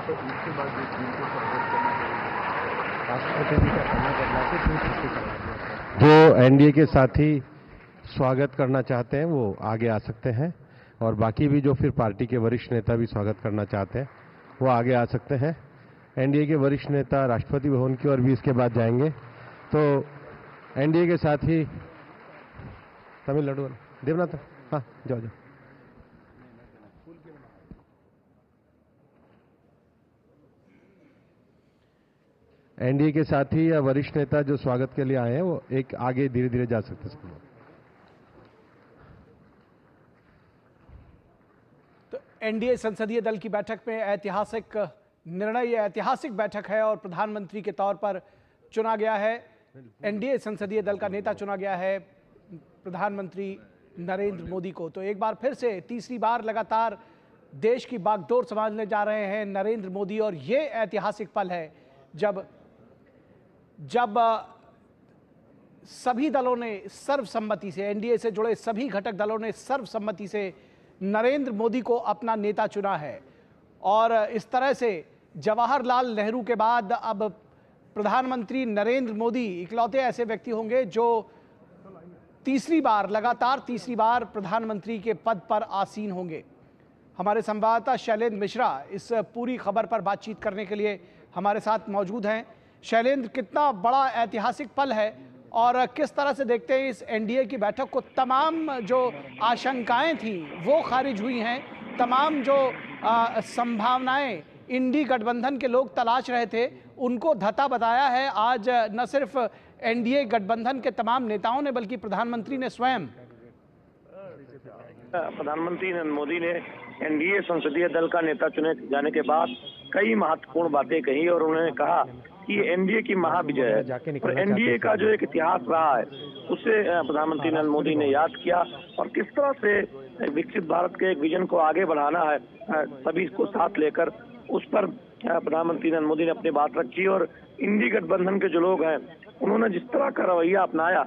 तो उसके बाद जो चीन को सपोर्ट करना चाहिए, राष्ट्रपति जी का समय बदला के फिर छुट्टी करवा दिया। जो एनडीए के साथी स्वागत करना चाहते हैं वो आगे आ सकते हैं, और बाकी भी जो फिर पार्टी के वरिष्ठ नेता भी स्वागत करना चाहते हैं वो आगे आ सकते हैं। एनडीए के वरिष्ठ नेता राष्ट्रपति भवन की ओर भी इसके बाद जाएंगे। तो एनडीए के साथी तमिलनाडु देवनाथ, हाँ जाओ जाओ। एनडीए के साथी या वरिष्ठ नेता जो स्वागत के लिए आए हैं वो एक आगे धीरे धीरे जा सकते हैं। तो एनडीए संसदीय दल की बैठक में ऐतिहासिक निर्णय, यह ऐतिहासिक बैठक है और प्रधानमंत्री के तौर पर चुना गया है। एनडीए संसदीय दल का नेता चुना गया है प्रधानमंत्री नरेंद्र मोदी को। तो एक बार फिर से तीसरी बार लगातार देश की बागडोर संभालने जा रहे हैं नरेंद्र मोदी, और ये ऐतिहासिक पल है जब सभी दलों ने सर्वसम्मति से, एनडीए से जुड़े सभी घटक दलों ने सर्वसम्मति से नरेंद्र मोदी को अपना नेता चुना है। और इस तरह से जवाहरलाल नेहरू के बाद अब प्रधानमंत्री नरेंद्र मोदी इकलौते ऐसे व्यक्ति होंगे जो लगातार तीसरी बार प्रधानमंत्री के पद पर आसीन होंगे। हमारे संवाददाता शैलेंद्र मिश्रा इस पूरी खबर पर बातचीत करने के लिए हमारे साथ मौजूद हैं। शैलेंद्र, कितना बड़ा ऐतिहासिक पल है और किस तरह से देखते हैं इस एनडीए की बैठक को? तमाम जो आशंकाएं थी वो खारिज हुई हैं, तमाम जो संभावनाएं इंडी गठबंधन के लोग तलाश रहे थे उनको धता बताया है आज न सिर्फ एनडीए गठबंधन के तमाम नेताओं ने बल्कि प्रधानमंत्री ने स्वयं। प्रधानमंत्री नरेंद्र मोदी ने एनडीए संसदीय दल का नेता चुने जाने के बाद कई महत्वपूर्ण बातें कही और उन्होंने कहा कि एनडीए की महाविजय है और एनडीए का जो एक इतिहास रहा है उसे प्रधानमंत्री नरेंद्र मोदी ने याद किया और किस तरह से विकसित भारत के एक विजन को आगे बढ़ाना है सभी को साथ लेकर, उस पर प्रधानमंत्री नरेंद्र मोदी ने अपनी बात रखी। और इंडी गठबंधन के जो लोग हैं उन्होंने जिस तरह का रवैया अपनाया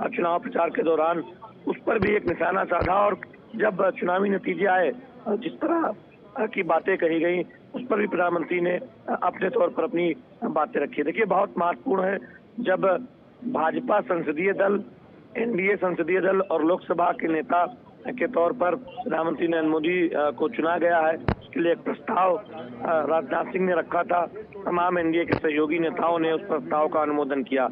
चुनाव प्रचार के दौरान, उस पर भी एक निशाना साधा और जब चुनावी नतीजे आए जिस तरह की बातें कही गई उस पर भी प्रधानमंत्री ने अपने तौर पर अपनी बातें रखी। देखिए, बहुत महत्वपूर्ण है जब भाजपा संसदीय दल, एनडीए संसदीय दल और लोकसभा के नेता के तौर पर प्रधानमंत्री नरेंद्र मोदी को चुना गया है। उसके लिए एक प्रस्ताव राजनाथ सिंह ने रखा था, तमाम एनडीए के सहयोगी नेताओं ने उस प्रस्ताव का अनुमोदन किया।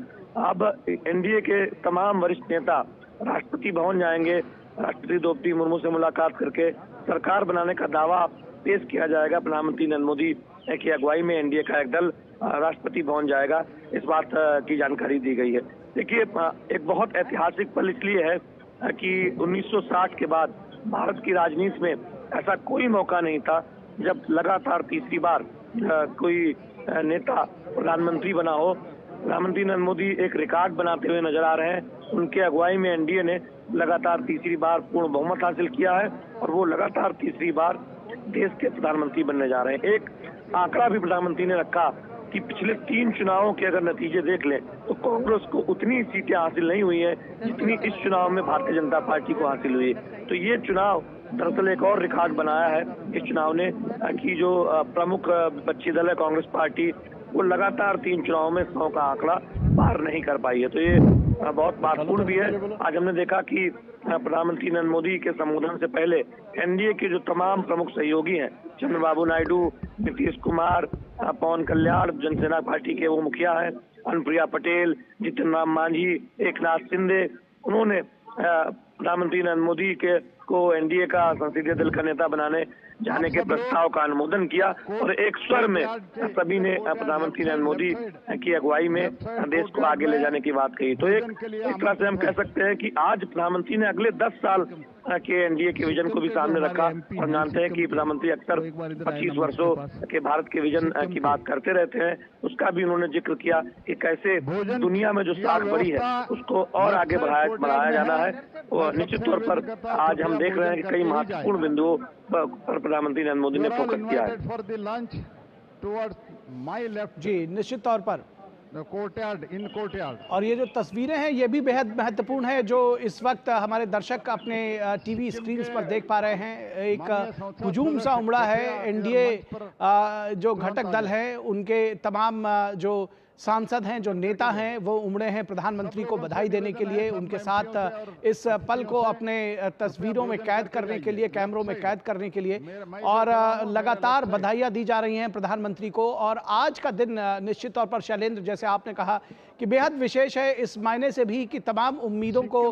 अब एनडीए के तमाम वरिष्ठ नेता राष्ट्रपति भवन जाएंगे, राष्ट्रपति द्रौपदी मुर्मू से मुलाकात करके सरकार बनाने का दावा पेश किया जाएगा। प्रधानमंत्री नरेंद्र मोदी की अगुवाई में एनडीए का एक दल राष्ट्रपति भवन जाएगा, इस बात की जानकारी दी गई है। देखिए, एक बहुत ऐतिहासिक पल इसलिए है कि 1960 के बाद भारत की राजनीति में ऐसा कोई मौका नहीं था जब लगातार तीसरी बार कोई नेता प्रधानमंत्री बना हो। प्रधानमंत्री नरेंद्र मोदी एक रिकॉर्ड बनाते हुए नजर आ रहे हैं। उनके अगुवाई में एनडीए ने लगातार तीसरी बार पूर्ण बहुमत हासिल किया है और वो लगातार तीसरी बार देश के प्रधानमंत्री बनने जा रहे हैं। एक आंकड़ा भी प्रधानमंत्री ने रखा कि पिछले 3 चुनावों के अगर नतीजे देख लें तो कांग्रेस को उतनी सीटें हासिल नहीं हुई हैं जितनी इस चुनाव में भारतीय जनता पार्टी को हासिल हुई। तो ये चुनाव दरअसल एक और रिकॉर्ड बनाया है इस चुनाव ने कि जो प्रमुख विपक्षी दल है कांग्रेस पार्टी, वो लगातार 3 चुनावों में 100 का आंकड़ा पार नहीं कर पाई है। तो ये बहुत महत्वपूर्ण भी है। आज हमने देखा कि प्रधानमंत्री नरेंद्र मोदी के संबोधन से पहले एनडीए के जो तमाम प्रमुख सहयोगी हैं, चंद्रबाबू नायडू, नीतीश कुमार, पवन कल्याण, जनसेना पार्टी के वो मुखिया हैं, अनुप्रिया पटेल, जितिन राम मांझी, एकनाथ शिंदे, उन्होंने प्रधानमंत्री नरेंद्र मोदी को एनडीए का संसदीय दल का नेता बनाने जाने के प्रस्ताव का अनुमोदन किया और एक स्वर में सभी ने प्रधानमंत्री नरेंद्र मोदी की अगुवाई में देश को आगे ले जाने की बात कही। तो एक इस तरह से हम कह सकते हैं कि आज प्रधानमंत्री ने अगले 10 साल के एनडीए के विजन को भी सामने रखा और जानते हैं कि प्रधानमंत्री अक्सर 25 वर्षों के भारत के विजन की बात करते रहते हैं, उसका भी उन्होंने जिक्र किया कि कैसे दुनिया में जो साख बढ़ी है उसको और आगे बढ़ाया जाना है। और निश्चित तौर पर आज हम देख रहे हैं कि कई महत्वपूर्ण बिंदुओं पर प्रधानमंत्री नरेंद्र मोदी ने फोकस किया है। जी, निश्चित तौर पर courtyard, in courtyard. और ये जो तस्वीरें हैं ये भी बेहद महत्वपूर्ण है, जो इस वक्त हमारे दर्शक अपने टीवी स्क्रीन्स पर देख पा रहे हैं। एक हुजूम सा उमड़ा है। एनडीए जो घटक दल है उनके तमाम जो सांसद हैं, जो नेता हैं, वो उमड़े हैं प्रधानमंत्री को बधाई देने के लिए, उनके साथ इस पल को अपने तस्वीरों में कैद करने के लिए, कैमरों में कैद करने के लिए, और लगातार बधाइयां दी जा रही हैं प्रधानमंत्री को। और आज का दिन निश्चित तौर पर शैलेंद्र, जैसे आपने कहा कि बेहद विशेष है इस मायने से भी कि तमाम उम्मीदों को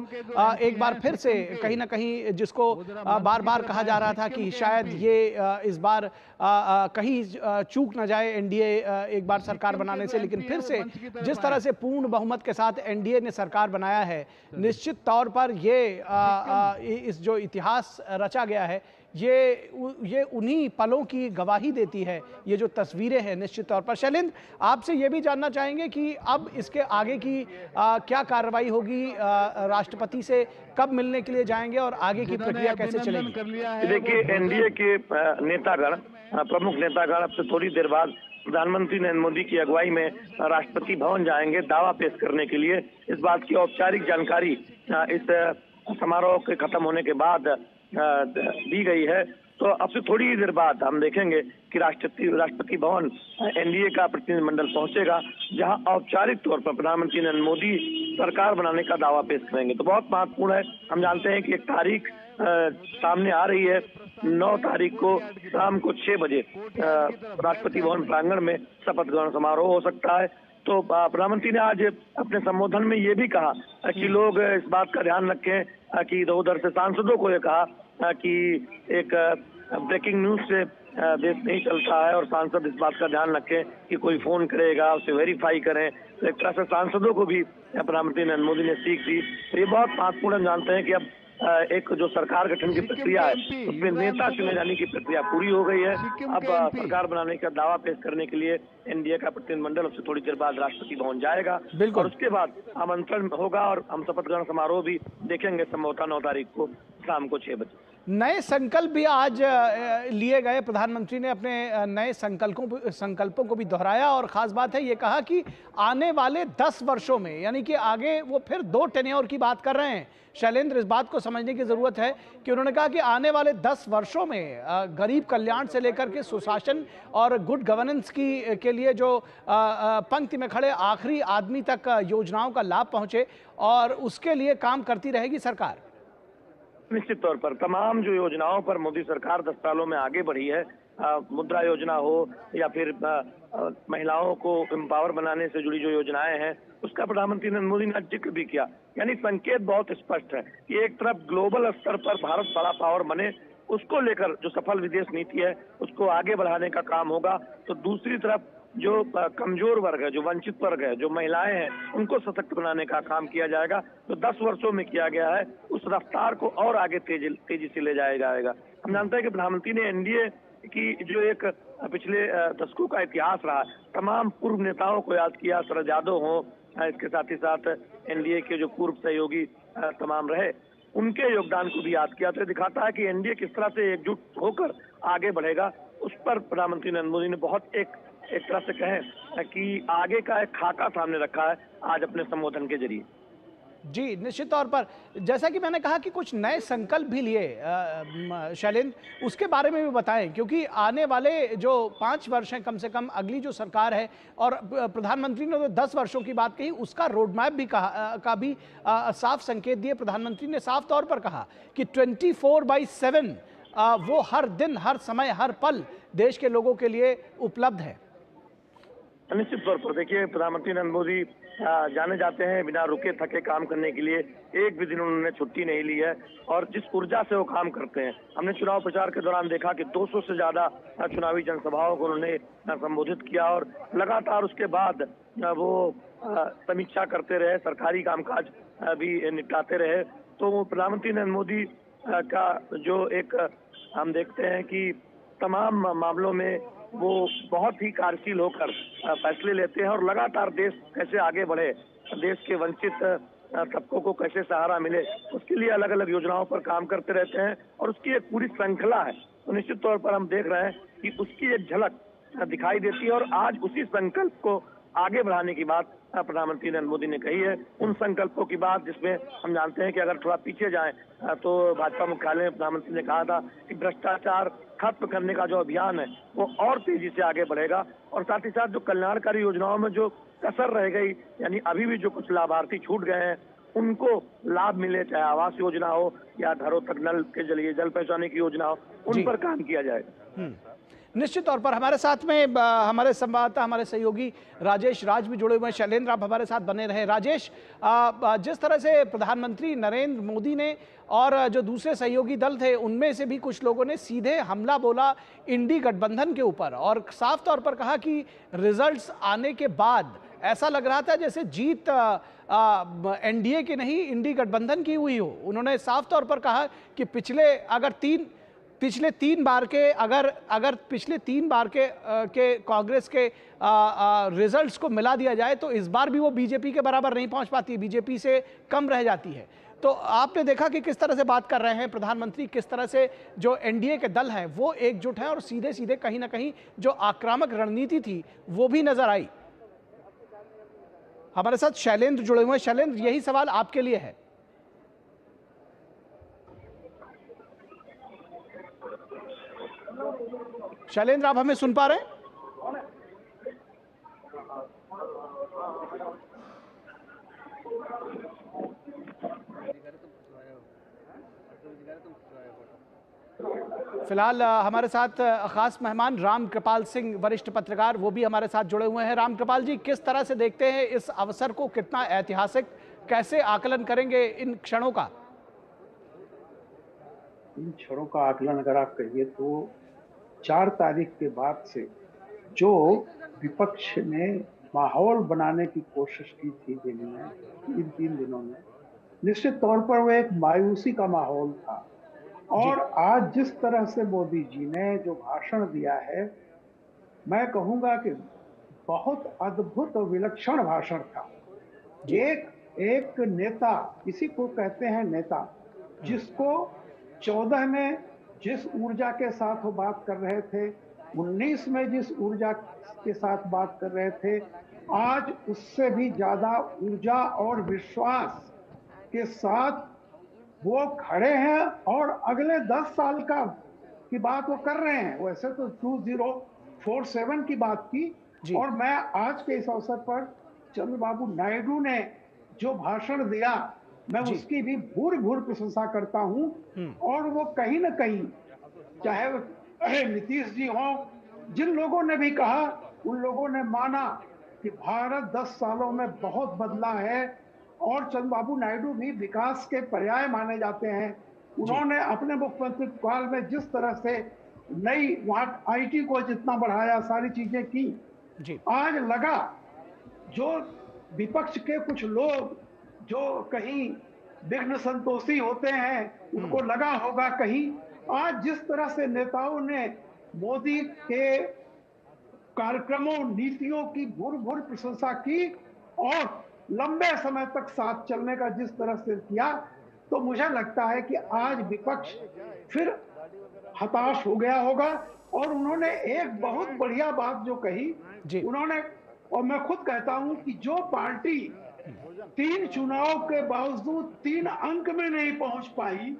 एक बार फिर से कहीं ना कहीं, जिसको बार बार कहा जा रहा था कि शायद ये इस बार कहीं चूक न जाए एनडीए एक बार सरकार बनाने से, लेकिन फिर से जिस तरह से पूर्ण बहुमत के साथ एनडीए ने सरकार बनाया है, निश्चित तौर पर ये इस जो इतिहास रचा गया है ये उन्हीं पलों की गवाही देती है। ये जो तस्वीरें हैं निश्चित तौर पर। शैलेंद्र, आपसे ये भी जानना चाहेंगे कि अब इसके आगे की क्या कार्रवाई होगी, राष्ट्रपति से कब मिलने के लिए जाएंगे और आगे की प्रक्रिया कैसे चलेगी? देखिए, एनडीए के नेतागण, प्रमुख नेतागण अब से थोड़ी देर बाद प्रधानमंत्री नरेंद्र मोदी की अगुवाई में राष्ट्रपति भवन जाएंगे दावा पेश करने के लिए। इस बात की औपचारिक जानकारी इस समारोह के खत्म होने के बाद दी गई है। तो अब से थोड़ी ही देर बाद हम देखेंगे कि राष्ट्रपति भवन एनडीए का प्रतिनिधिमंडल पहुंचेगा, जहां औपचारिक तौर पर प्रधानमंत्री नरेंद्र मोदी सरकार बनाने का दावा पेश करेंगे। तो बहुत महत्वपूर्ण है। हम जानते हैं कि एक तारीख सामने आ रही है, 9 तारीख को शाम को 6 बजे राष्ट्रपति भवन प्रांगण में शपथ ग्रहण समारोह हो सकता है। तो प्रधानमंत्री ने आज अपने संबोधन में ये भी कहा कि लोग इस बात का ध्यान रखें कि इधर उधर से सांसदों को ये कहा कि एक ब्रेकिंग न्यूज से देश नहीं चलता है, और सांसद इस बात का ध्यान रखें कि कोई फोन करेगा उसे वेरीफाई करें। तो एक तरह से सांसदों को भी प्रधानमंत्री नरेंद्र मोदी ने सीख दी। तो ये बहुत महत्वपूर्ण। हम जानते हैं कि अब एक जो सरकार गठन की प्रक्रिया है उसमें नेता चुने जाने की प्रक्रिया पूरी हो गई है। अब सरकार बनाने का दावा पेश करने के लिए एनडीए का प्रतिनिधिमंडल उससे थोड़ी देर बाद राष्ट्रपति भवन जाएगा, और उसके बाद आमंत्रण होगा और हम शपथ ग्रहण समारोह भी देखेंगे संभवतः 9 तारीख को शाम को 6 बजे। नए संकल्प भी आज लिए गए। प्रधानमंत्री ने अपने नए संकल्पों को भी दोहराया, और खास बात है ये कहा कि आने वाले 10 वर्षों में, यानी कि आगे वो फिर 2 टेन्योर की बात कर रहे हैं। शैलेंद्र, इस बात को समझने की जरूरत है कि उन्होंने कहा कि आने वाले 10 वर्षों में गरीब कल्याण से लेकर के सुशासन और गुड गवर्नेंस के लिए जो पंक्ति में खड़े आखिरी आदमी तक योजनाओं का लाभ पहुंचे, और उसके लिए काम करती रहेगी सरकार। निश्चित तौर पर तमाम जो योजनाओं पर मोदी सरकार 10 सालों में आगे बढ़ी है, मुद्रा योजना हो या फिर महिलाओं को एम्पावर बनाने से जुड़ी जो योजनाएं हैं, उसका प्रधानमंत्री नरेंद्र मोदी ने जिक्र भी किया। यानी संकेत बहुत स्पष्ट है कि एक तरफ ग्लोबल स्तर पर भारत बड़ा पावर बने, उसको लेकर जो सफल विदेश नीति है उसको आगे बढ़ाने का काम होगा। तो दूसरी तरफ जो कमजोर वर्ग है, जो वंचित वर्ग है, जो महिलाएं हैं, उनको सशक्त बनाने का काम किया जाएगा। तो 10 वर्षों में किया गया है, उस रफ्तार को और आगे तेजी से ले जाया जाएगा। हम जानते हैं कि प्रधानमंत्री ने एनडीए की जो एक पिछले दशकों का इतिहास रहा, तमाम पूर्व नेताओं को याद किया, शरद यादव हो, इसके साथ ही साथ एनडीए के जो पूर्व सहयोगी तमाम रहे, उनके योगदान को भी याद किया। तो दिखाता है कि एनडीए किस तरह से एकजुट होकर आगे बढ़ेगा। उस पर प्रधानमंत्री नरेंद्र मोदी ने बहुत एक तरह से कहें कि आगे का एक खाका सामने रखा है आज अपने संबोधन के जरिए। जी, निश्चित तौर पर जैसा कि मैंने कहा कि कुछ नए संकल्प भी लिए शैलेंद्र, उसके बारे में भी बताएं, क्योंकि आने वाले जो 5 वर्ष हैं कम से कम अगली जो सरकार है, और प्रधानमंत्री ने जो 10 वर्षों की बात कही, उसका रोड मैप भी साफ संकेत दिए। प्रधानमंत्री ने साफ तौर पर कहा कि 24/7 वो हर दिन, हर समय, हर पल देश के लोगों के लिए उपलब्ध है। निश्चित तौर पर देखिए, प्रधानमंत्री नरेंद्र मोदी जाने जाते हैं बिना रुके थके काम करने के लिए। एक भी दिन उन्होंने छुट्टी नहीं ली है, और जिस ऊर्जा से वो काम करते हैं, हमने चुनाव प्रचार के दौरान देखा कि 200 से ज्यादा चुनावी जनसभाओं को उन्होंने संबोधित किया, और लगातार उसके बाद वो समीक्षा करते रहे, सरकारी कामकाज भी निपटाते रहे। तो प्रधानमंत्री नरेंद्र मोदी का जो एक हम देखते हैं कि तमाम मामलों में वो बहुत ही कार्यशील होकर फैसले लेते हैं, और लगातार देश कैसे आगे बढ़े, देश के वंचित तबकों को कैसे सहारा मिले, उसके लिए अलग अलग योजनाओं पर काम करते रहते हैं, और उसकी एक पूरी श्रृंखला है। तो निश्चित तौर पर हम देख रहे हैं कि उसकी एक झलक दिखाई देती है, और आज उसी संकल्प को आगे बढ़ाने की बात प्रधानमंत्री नरेंद्र मोदी ने कही है। उन संकल्पों की बात जिसमें हम जानते हैं कि अगर थोड़ा पीछे जाएं तो भाजपा मुख्यालय में प्रधानमंत्री ने कहा था कि भ्रष्टाचार खत्म करने का जो अभियान है वो और तेजी से आगे बढ़ेगा, और साथ ही साथ जो कल्याणकारी योजनाओं में जो कसर रह गई, यानी अभी भी जो कुछ लाभार्थी छूट गए हैं उनको लाभ मिले, चाहे आवास योजना हो या घरों तक नल के जरिए जल पहुंचाने की योजना हो, उन पर काम किया जाएगा। निश्चित तौर पर हमारे साथ में हमारे संवाददाता, हमारे सहयोगी राजेश राज भी जुड़े हुए हैं। शैलेंद्र, आप हमारे साथ बने रहे। राजेश, जिस तरह से प्रधानमंत्री नरेंद्र मोदी ने और जो दूसरे सहयोगी दल थे उनमें से भी कुछ लोगों ने सीधे हमला बोला इंडी गठबंधन के ऊपर और साफ तौर पर कहा कि रिजल्ट्स आने के बाद ऐसा लग रहा था जैसे जीत एनडीए की नहीं इंडी गठबंधन की हुई हो। उन्होंने साफ तौर पर कहा कि पिछले तीन बार के कांग्रेस के रिजल्ट्स को मिला दिया जाए तो इस बार भी वो बीजेपी के बराबर नहीं पहुंच पाती, बीजेपी से कम रह जाती है। तो आपने देखा कि किस तरह से बात कर रहे हैं प्रधानमंत्री, किस तरह से जो एनडीए के दल हैं वो एकजुट हैं और सीधे सीधे कहीं ना कहीं जो आक्रामक रणनीति थी वो भी नजर आई। हमारे साथ शैलेंद्र जुड़े हुए हैं। शैलेंद्र, यही सवाल आपके लिए है। शैलेंद्र, आप हमें सुन पा रहे हैं? फिलहाल हमारे साथ खास मेहमान राम कृपाल सिंह, वरिष्ठ पत्रकार, वो भी हमारे साथ जुड़े हुए हैं। राम कृपाल जी, किस तरह से देखते हैं इस अवसर को, कितना ऐतिहासिक, कैसे आकलन करेंगे इन क्षणों का? इन क्षणों का आकलन अगर आप कहिए तो 4 तारीख के बाद से जो विपक्ष ने माहौल बनाने की कोशिश की थी दिल्ली में इन 3 दिनों में, निश्चित तौर पर वो एक मायूसी का माहौल था। और आज जिस तरह से मोदी जी ने जो भाषण दिया है, मैं कहूंगा कि बहुत अद्भुत और विलक्षण भाषण था। एक नेता, इसी को कहते हैं नेता, जिसको 14 में जिस ऊर्जा के साथ वो बात कर रहे थे, 19 में जिस ऊर्जा के साथ बात कर रहे थे, आज उससे भी ज्यादा ऊर्जा और विश्वास के साथ वो खड़े हैं और अगले 10 साल की बात वो कर रहे हैं। वैसे तो 2047 की बात की, और मैं आज के इस अवसर पर चंद्रबाबू नायडू ने जो भाषण दिया, मैं उसकी भी भूर प्रशंसा करता हूं। और वो कहीं ना कहीं, चाहे नीतीश जी हों, जिन लोगों ने भी कहा, उन लोगों ने माना कि भारत 10 सालों में बहुत बदला है, और चंद्रबाबू नायडू भी विकास के पर्याय माने जाते हैं। उन्होंने अपने मुख्यमंत्री काल में जिस तरह से नई वहां आईटी को जितना बढ़ाया, सारी चीजें की, आज लगा जो विपक्ष के कुछ लोग जो कहीं विघ्न संतोषी होते हैं, उनको लगा होगा कहीं आज जिस तरह से नेताओं ने मोदी के कार्यक्रमों, नीतियों की भूर प्रशंसा की और लंबे समय तक साथ चलने का जिस तरह से किया, तो मुझे लगता है कि आज विपक्ष फिर हताश हो गया होगा। और उन्होंने एक बहुत बढ़िया बात जो कही, उन्होंने, और मैं खुद कहता हूं कि जो पार्टी 3 चुनाव के बावजूद 3 अंक में नहीं पहुंच पाई,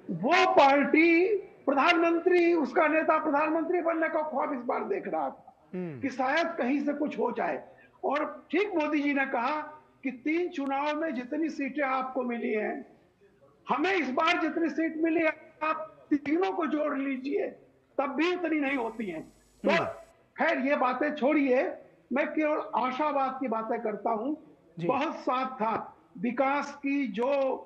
वो पार्टी प्रधानमंत्री, उसका नेता प्रधानमंत्री बनने का ख्वाब इस बार देख रहा था कि शायद कहीं से कुछ हो जाए। और ठीक मोदी जी ने कहा कि 3 चुनाव में जितनी सीटें आपको मिली हैं, हमें इस बार जितनी सीट मिली है, आप तीनों को जोड़ लीजिए, तब भी उतनी नहीं होती हैं। तो खैर ये बातें छोड़िए, मैं केवल आशावाद की बातें करता हूं। बहुत साथ था विकास की, जो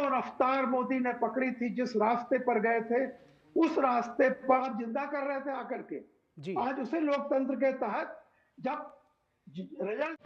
रफ्तार मोदी ने पकड़ी थी, जिस रास्ते पर गए थे, उस रास्ते पर जिंदा कर रहे थे आकर के। आज उसे लोकतंत्र के तहत जब रिजल्ट